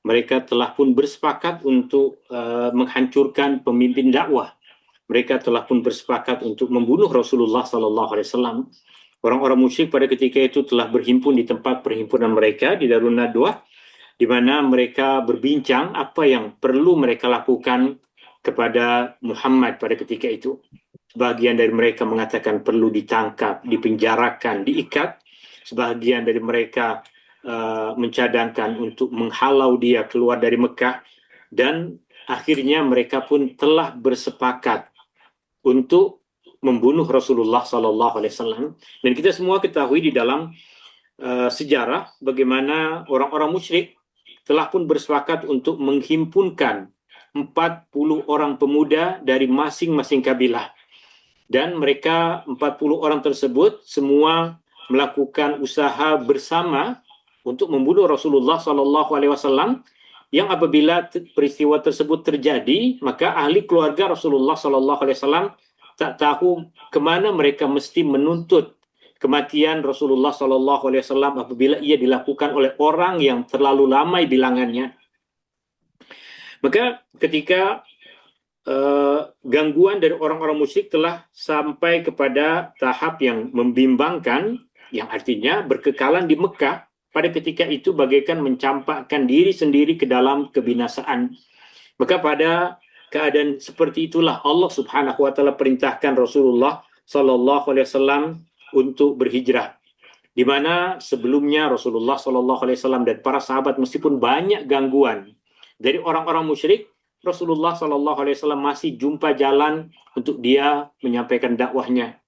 mereka telah pun bersepakat untuk menghancurkan pemimpin dakwah. Mereka telah pun bersepakat untuk membunuh Rasulullah SAW. Orang-orang musyrik pada ketika itu telah berhimpun di tempat perhimpunan mereka di Darun Nadwah, di mana mereka berbincang apa yang perlu mereka lakukan kepada Muhammad pada ketika itu. Sebagian dari mereka mengatakan perlu ditangkap, dipenjarakan, diikat. Sebagian dari mereka mencadangkan untuk menghalau dia keluar dari Mekah. Dan akhirnya mereka pun telah bersepakat untuk membunuh Rasulullah SAW. Dan kita semua ketahui di dalam sejarah bagaimana orang-orang musyrik telah pun bersepakat untuk menghimpunkan 40 orang pemuda dari masing-masing kabilah. Dan mereka 40 orang tersebut semua melakukan usaha bersama untuk membunuh Rasulullah SAW, yang apabila peristiwa tersebut terjadi, maka ahli keluarga Rasulullah SAW tak tahu kemana mereka mesti menuntut kematian Rasulullah SAW apabila ia dilakukan oleh orang yang terlalu ramai bilangannya. Maka ketika gangguan dari orang-orang musyrik telah sampai kepada tahap yang membimbangkan, yang artinya berkekalan di Mekah pada ketika itu bagaikan mencampakkan diri sendiri ke dalam kebinasaan. Maka pada keadaan seperti itulah Allah Subhanahu wa taala perintahkan Rasulullah sallallahu alaihi wasallam untuk berhijrah. Di mana sebelumnya Rasulullah sallallahu alaihi wasallam dan para sahabat meskipun banyak gangguan dari orang-orang musyrik, Rasulullah SAW masih jumpa jalan untuk dia menyampaikan dakwahnya.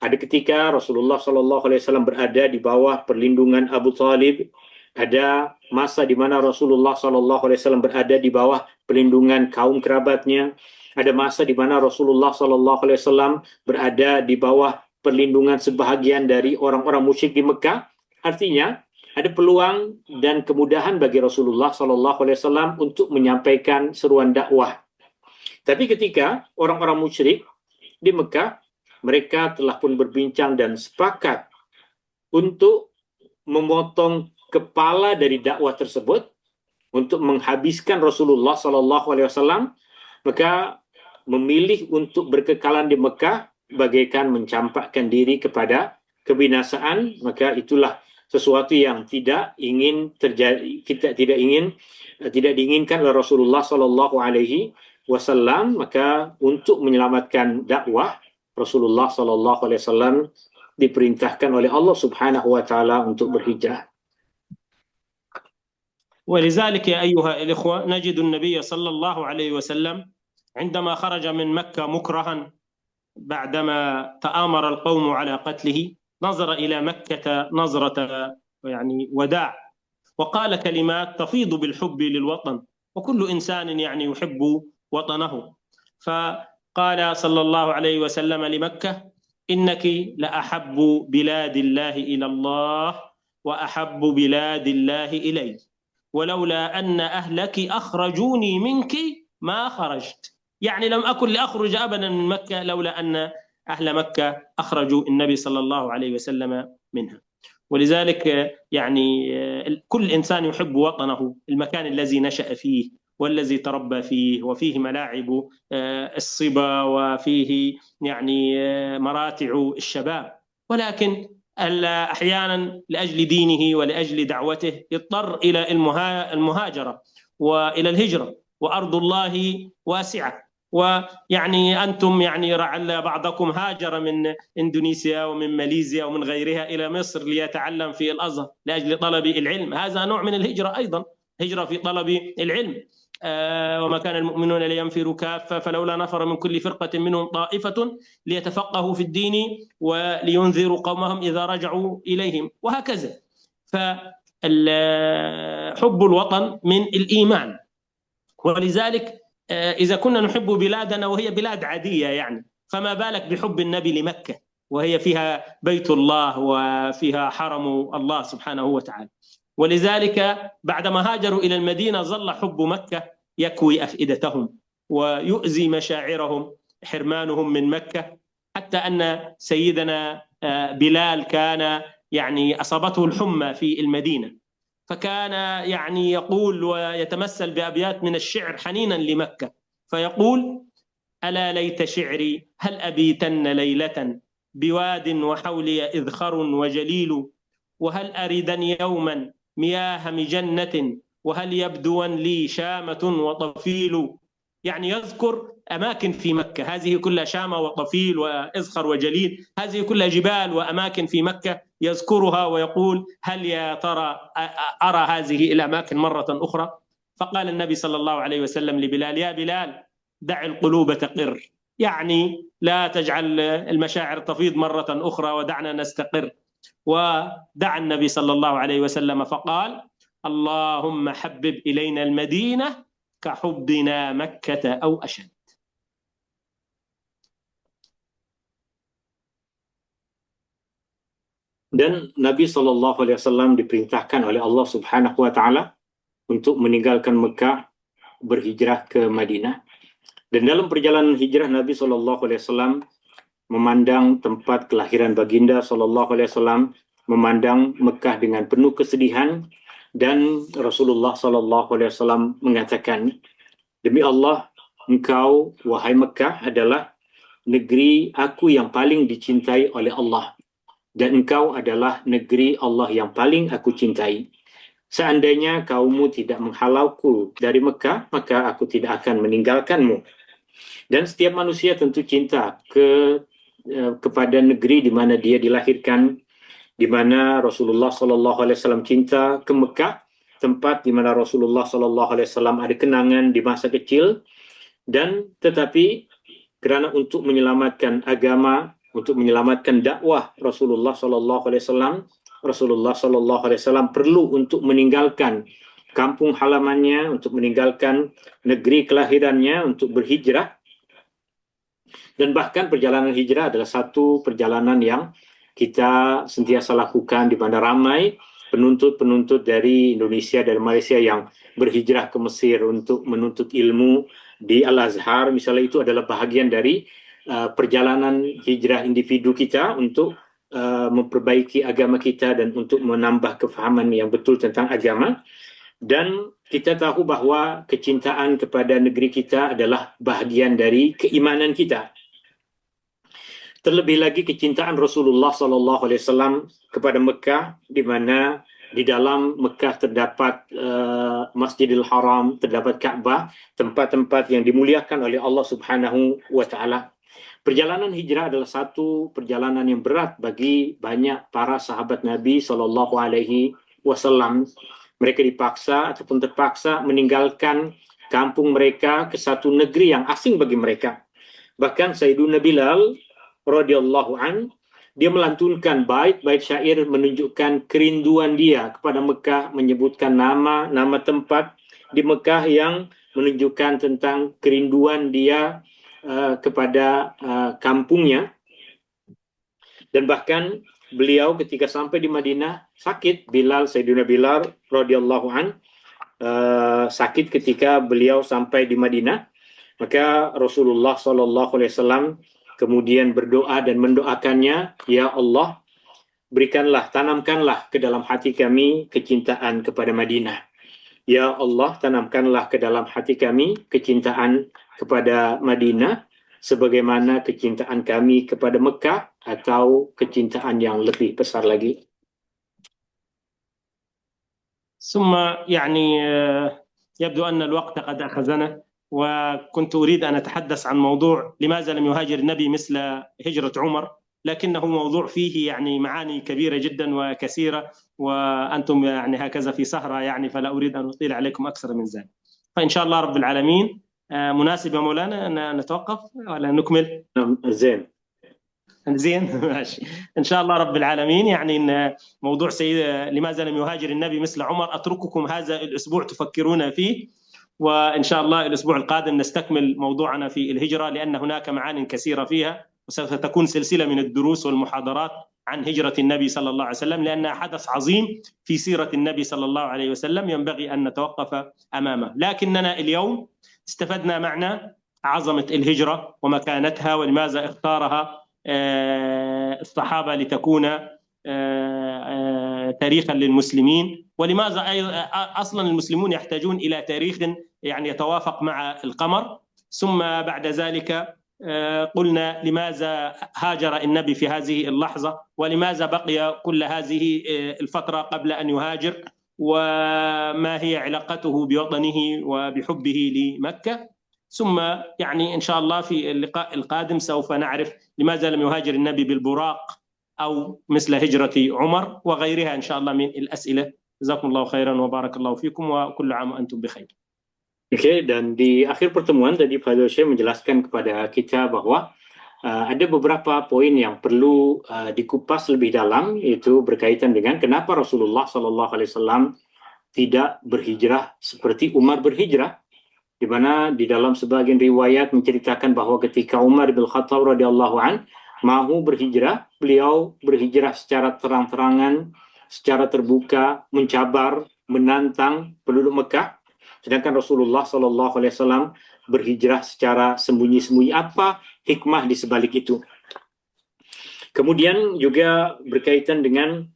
Ada ketika Rasulullah SAW berada di bawah perlindungan Abu Talib. Ada masa di mana Rasulullah SAW berada di bawah perlindungan kaum kerabatnya. Ada masa di mana Rasulullah SAW berada di bawah perlindungan sebahagian dari orang-orang musyrik di Mekah. Artinya, ada peluang dan kemudahan bagi Rasulullah SAW untuk menyampaikan seruan dakwah. Tapi ketika orang-orang musyrik di Mekah, mereka telah pun berbincang dan sepakat untuk memotong kepala dari dakwah tersebut, untuk menghabiskan Rasulullah SAW, maka memilih untuk berkekalan di Mekah bagaikan mencampakkan diri kepada kebinasaan, maka itulah sesuatu yang tidak ingin terjadi, kita tidak diinginkan oleh Rasulullah Sallallahu Alaihi Wasallam. Maka untuk menyelamatkan dakwah, Rasulullah Sallallahu Alaihi Wasallam diperintahkan oleh Allah Subhanahu Wa Taala untuk berhijrah. ولذلك يا أيها الإخوة نجد النبي صلى الله عليه وسلم عندما خرج من مكة مكرها بعدما تآمر القوم على قتله نظر إلى مكة نظرة يعني وداع، وقال كلمات تفيض بالحب للوطن، وكل إنسان يعني يحب وطنه. فقال صلى الله عليه وسلم لمكة: إنك لأحب بلاد الله إلى الله وأحب بلاد الله إلي، ولولا أن أهلك أخرجوني منك ما خرجت. يعني لم أكن لأخرج أبدا من مكة لولا أن أهل مكة أخرجوا النبي صلى الله عليه وسلم منها. ولذلك يعني كل إنسان يحب وطنه، المكان الذي نشأ فيه والذي تربى فيه، وفيه ملاعب الصبا، وفيه يعني مراتع الشباب. ولكن أحيانا لأجل دينه ولأجل دعوته يضطر إلى المهاجرة وإلى الهجرة، وأرض الله واسعة. ويعني أنتم يعني لعل بعضكم هاجر من إندونيسيا ومن ماليزيا ومن غيرها إلى مصر ليتعلم في الأزهر لأجل طلب العلم، هذا نوع من الهجرة أيضا، هجرة في طلب العلم. وما كان المؤمنون لينفروا كافة فلولا نفر من كل فرقة منهم طائفة ليتفقهوا في الدين ولينذروا قومهم إذا رجعوا إليهم، وهكذا. فحب الوطن من الإيمان. ولذلك إذا كنا نحب بلادنا وهي بلاد عادية يعني، فما بالك بحب النبي لمكة وهي فيها بيت الله وفيها حرم الله سبحانه وتعالى. ولذلك بعدما هاجروا إلى المدينة ظل حب مكة يكوي أفئدتهم ويؤذي مشاعرهم حرمانهم من مكة، حتى أن سيدنا بلال كان يعني أصابته الحمى في المدينة، فكان يعني يقول ويتمثل بأبيات من الشعر حنينا لمكة، فيقول: ألا ليت شعري هل أبيتن ليلة بواد وحولي إذخر وجليل، وهل أردن يوما مياه مجنة وهل يبدون لي شامة وطفيل. يعني يذكر أماكن في مكة، هذه كلها شامة وطفيل وإذخر وجليل، هذه كلها جبال وأماكن في مكة يذكرها ويقول: هل يا ترى أرى هذه الأماكن مرة أخرى؟ فقال النبي صلى الله عليه وسلم لبلال: يا بلال دع القلوب تقر، يعني لا تجعل المشاعر تفيض مرة أخرى ودعنا نستقر. ودعا النبي صلى الله عليه وسلم فقال: اللهم حبب إلينا المدينة كحبنا مكة أو أشد. Dan Nabi Sallallahu Alaihi Wasallam diperintahkan oleh Allah Subhanahu Wa Taala untuk meninggalkan Mekah, berhijrah ke Madinah. Dan dalam perjalanan hijrah, Nabi Sallallahu Alaihi Wasallam memandang tempat kelahiran baginda Sallallahu Alaihi Wasallam, memandang Mekah dengan penuh kesedihan, dan Rasulullah Sallallahu Alaihi Wasallam mengatakan, demi Allah, engkau wahai Mekah adalah negeri aku yang paling dicintai oleh Allah, dan engkau adalah negeri Allah yang paling aku cintai. Seandainya kaummu tidak menghalauku dari Mekah, maka aku tidak akan meninggalkanmu. Dan setiap manusia tentu cinta kepada negeri di mana dia dilahirkan, di mana Rasulullah Sallallahu Alaihi Wasallam cinta ke Mekah, tempat di mana Rasulullah Sallallahu Alaihi Wasallam ada kenangan di masa kecil. Dan tetapi kerana untuk menyelamatkan agama, untuk menyelamatkan dakwah Rasulullah Sallallahu Alaihi Wasallam, Rasulullah Sallallahu Alaihi Wasallam perlu untuk meninggalkan kampung halamannya, untuk meninggalkan negeri kelahirannya, untuk berhijrah. Dan bahkan perjalanan hijrah adalah satu perjalanan yang kita sentiasa lakukan, di mana ramai penuntut-penuntut dari Indonesia dan Malaysia yang berhijrah ke Mesir untuk menuntut ilmu di Al-Azhar. Misalnya, itu adalah bahagian dari perjalanan hijrah individu kita untuk memperbaiki agama kita dan untuk menambah kefahaman yang betul tentang agama. Dan kita tahu bahawa kecintaan kepada negeri kita adalah bahagian dari keimanan kita. Terlebih lagi kecintaan Rasulullah SAW kepada Mekah, di mana di dalam Mekah terdapat Masjidil Haram, terdapat Ka'bah, tempat-tempat yang dimuliakan oleh Allah Subhanahu wa Ta'ala. Perjalanan hijrah adalah satu perjalanan yang berat bagi banyak para sahabat Nabi Shallallahu Alaihi Wasallam. Mereka dipaksa ataupun terpaksa meninggalkan kampung mereka ke satu negeri yang asing bagi mereka. Bahkan Sayyiduna Bilal radhiyallahu an, dia melantunkan bait-bait syair menunjukkan kerinduan dia kepada Mekah, menyebutkan nama tempat di Mekah yang menunjukkan tentang kerinduan dia kepada kampungnya. Dan bahkan beliau ketika sampai di Madinah sakit, Sayyiduna Bilal radhiyallahu an sakit ketika beliau sampai di Madinah. Maka Rasulullah SAW kemudian berdoa dan mendoakannya, ya Allah, tanamkanlah ke dalam hati kami kecintaan kepada Madinah. Ya Allah, tanamkanlah ke dalam hati kami kecintaan kepada Madinah, sebagaimana kecintaan kami kepada Mekah, atau kecintaan yang lebih besar lagi. ثم يعني يبدو أن الوقت قد أخذنا، وكنت أريد أن أتحدث عن موضوع لماذا لم يهاجر النبي مثل هجرة عمر، لكنه موضوع فيه يعني معاني كبيرة جدا وكثيرة، وأنتم يعني هكذا في سهرة يعني، فلا أريد أن أطيل عليكم أكثر من ذلك. فإن شاء الله رب العالمين مناسب يا مولانا أن نتوقف ولا نكمل؟ زين ماشي ان شاء الله رب العالمين. يعني ان موضوع لماذا لم يهاجر النبي مثل عمر اترككم هذا الاسبوع تفكرون فيه، وان شاء الله الاسبوع القادم نستكمل موضوعنا في الهجره، لان هناك معان كثيره فيها، وسوف تكون سلسله من الدروس والمحاضرات عن هجره النبي صلى الله عليه وسلم، لانها حدث عظيم في سيره النبي صلى الله عليه وسلم ينبغي ان نتوقف امامه. لكننا اليوم استفدنا معنى عظمه الهجره ومكانتها، ولماذا اختارها الصحابة لتكون تاريخا للمسلمين، ولماذا أصلا المسلمون يحتاجون إلى تاريخ يعني يتوافق مع القمر. ثم بعد ذلك قلنا لماذا هاجر النبي في هذه اللحظة، ولماذا بقي كل هذه الفترة قبل أن يهاجر، وما هي علاقته بوطنه وبحبه لمكة. ثم يعني إن شاء الله في اللقاء القادم سوف نعرف لماذا لم يهاجر النبي بالبراق أو مثل هجرة عمر وغيرها إن شاء الله من الأسئلة. جزاكم الله خيرا وبارك الله فيكم وكل عام وأنتم بخير. Oke, dan di akhir pertemuan tadi Fadil Syekh menjelaskan kepada kita bahwa ada beberapa poin yang perlu dikupas lebih dalam, yaitu berkaitan dengan kenapa Rasulullah SAW tidak berhijrah seperti Umar berhijrah, di mana di dalam sebagian riwayat menceritakan bahwa ketika Umar bin Khattab radhiyallahu an mau berhijrah, beliau berhijrah secara terang-terangan, secara terbuka, mencabar, menantang penduduk Mekah. Sedangkan Rasulullah SAW berhijrah secara sembunyi-sembunyi. Apa hikmah di sebalik itu? Kemudian juga berkaitan dengan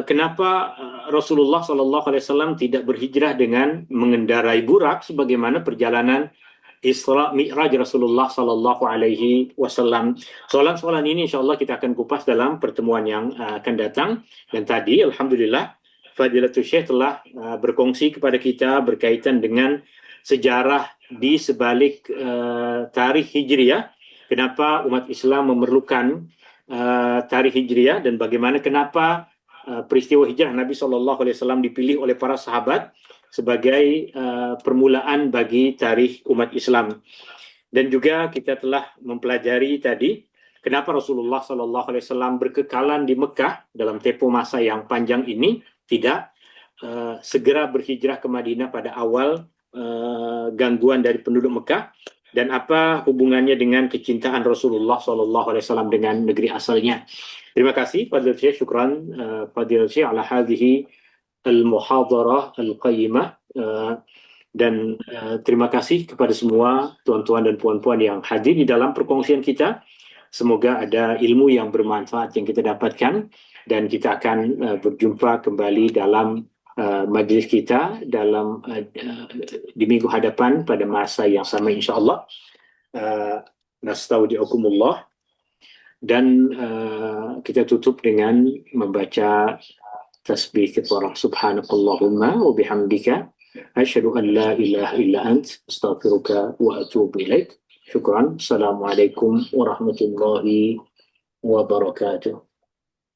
kenapa Rasulullah SAW tidak berhijrah dengan mengendarai burak sebagaimana perjalanan Isra Mi'raj Rasulullah SAW. Soalan-soalan ini insya Allah kita akan kupas dalam pertemuan yang akan datang. Dan tadi Alhamdulillah Fadilatul Syekh telah berkongsi kepada kita berkaitan dengan sejarah di sebalik tarikh Hijriyah. Kenapa umat Islam memerlukan tarikh Hijriyah, dan bagaimana kenapa peristiwa hijrah Nabi SAW dipilih oleh para sahabat sebagai permulaan bagi tarikh umat Islam. Dan juga kita telah mempelajari tadi kenapa Rasulullah SAW berkekalan di Mekah dalam tempoh masa yang panjang ini, tidak segera berhijrah ke Madinah pada awal gangguan dari penduduk Mekah, dan apa hubungannya dengan kecintaan Rasulullah SAW dengan negeri asalnya. Terima kasih Fadil Syekh, syukran Fadil Syekh ala hadhihi al-muhadarah al-qayyimah, dan terima kasih kepada semua tuan-tuan dan puan-puan yang hadir di dalam perkongsian kita. Semoga ada ilmu yang bermanfaat yang kita dapatkan, dan kita akan berjumpa kembali dalam majlis kita dalam di minggu hadapan pada masa yang sama insyaallah. Nastaudiukumullah. Dan kita tutup dengan membaca tasbih kifarah. Subhanakallahumma wa bihamdika asyhadu an la ilaha illa ant astaghfiruka wa atubu ilaik. Syukran. Assalamualaikum warahmatullahi wabarakatuh.